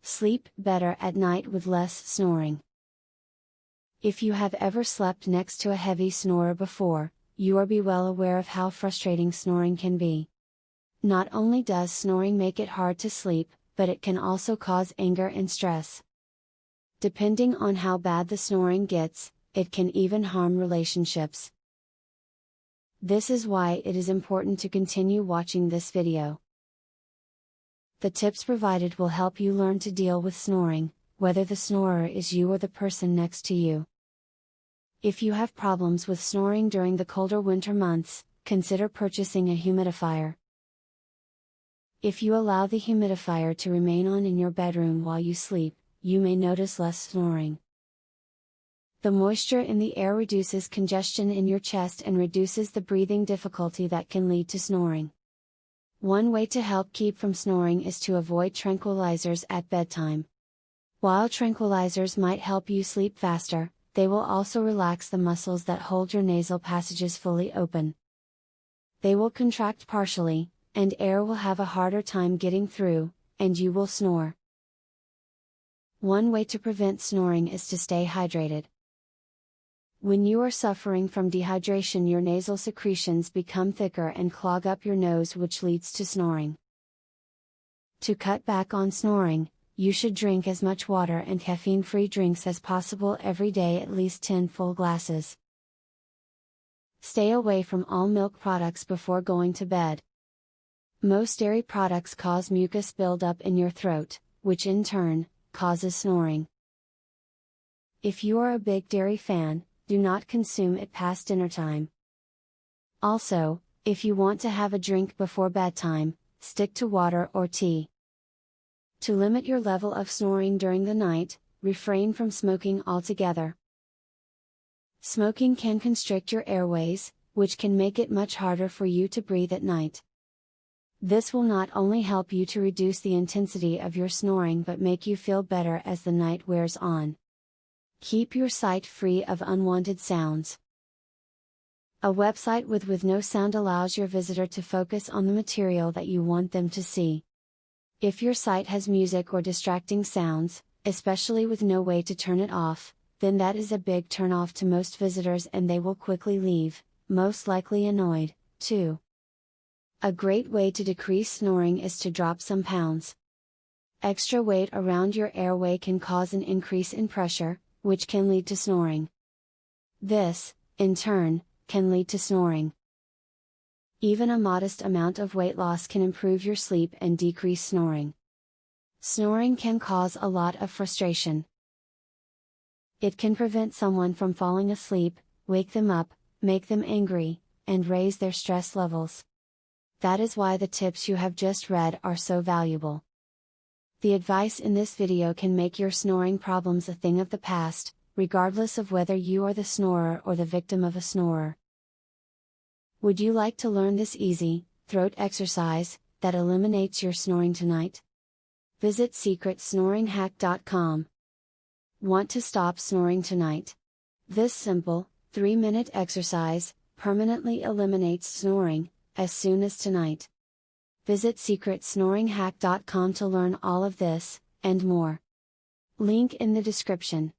Sleep better at night with less snoring. If you have ever slept next to a heavy snorer before, you are well aware of how frustrating snoring can be. Not only does snoring make it hard to sleep, but it can also cause anger and stress. Depending on how bad the snoring gets, it can even harm relationships. This is why it is important to continue watching this video. The tips provided will help you learn to deal with snoring, whether the snorer is you or the person next to you. If you have problems with snoring during the colder winter months, consider purchasing a humidifier. If you allow the humidifier to remain on in your bedroom while you sleep, you may notice less snoring. The moisture in the air reduces congestion in your chest and reduces the breathing difficulty that can lead to snoring. One way to help keep from snoring is to avoid tranquilizers at bedtime. While tranquilizers might help you sleep faster, they will also relax the muscles that hold your nasal passages fully open. They will contract partially, and air will have a harder time getting through, and you will snore. One way to prevent snoring is to stay hydrated. When you are suffering from dehydration, your nasal secretions become thicker and clog up your nose, which leads to snoring. To cut back on snoring, you should drink as much water and caffeine-free drinks as possible every day, at least 10 full glasses. Stay away from all milk products before going to bed. Most dairy products cause mucus buildup in your throat, which in turn causes snoring. If you are a big dairy fan, do not consume it past dinner time. Also, if you want to have a drink before bedtime, stick to water or tea. To limit your level of snoring during the night, refrain from smoking altogether. Smoking can constrict your airways, which can make it much harder for you to breathe at night. This will not only help you to reduce the intensity of your snoring but make you feel better as the night wears on. Keep your site free of unwanted sounds. A website with no sound allows your visitor to focus on the material that you want them to see. If your site has music or distracting sounds, especially with no way to turn it off, then that is a big turn-off to most visitors and they will quickly leave, most likely annoyed, too. A great way to decrease snoring is to drop some pounds. Extra weight around your airway can cause an increase in pressure, which can lead to snoring. This, in turn, can lead to snoring. Even a modest amount of weight loss can improve your sleep and decrease snoring. Snoring can cause a lot of frustration. It can prevent someone from falling asleep, wake them up, make them angry, and raise their stress levels. That is why the tips you have just read are so valuable. The advice in this video can make your snoring problems a thing of the past, regardless of whether you are the snorer or the victim of a snorer. Would you like to learn this easy, throat exercise, that eliminates your snoring tonight? Visit secretsnoringhack.com. Want to stop snoring tonight? This simple, 3-minute exercise, permanently eliminates snoring, as soon as tonight. Visit secretsnoringhack.com to learn all of this, and more. Link in the description.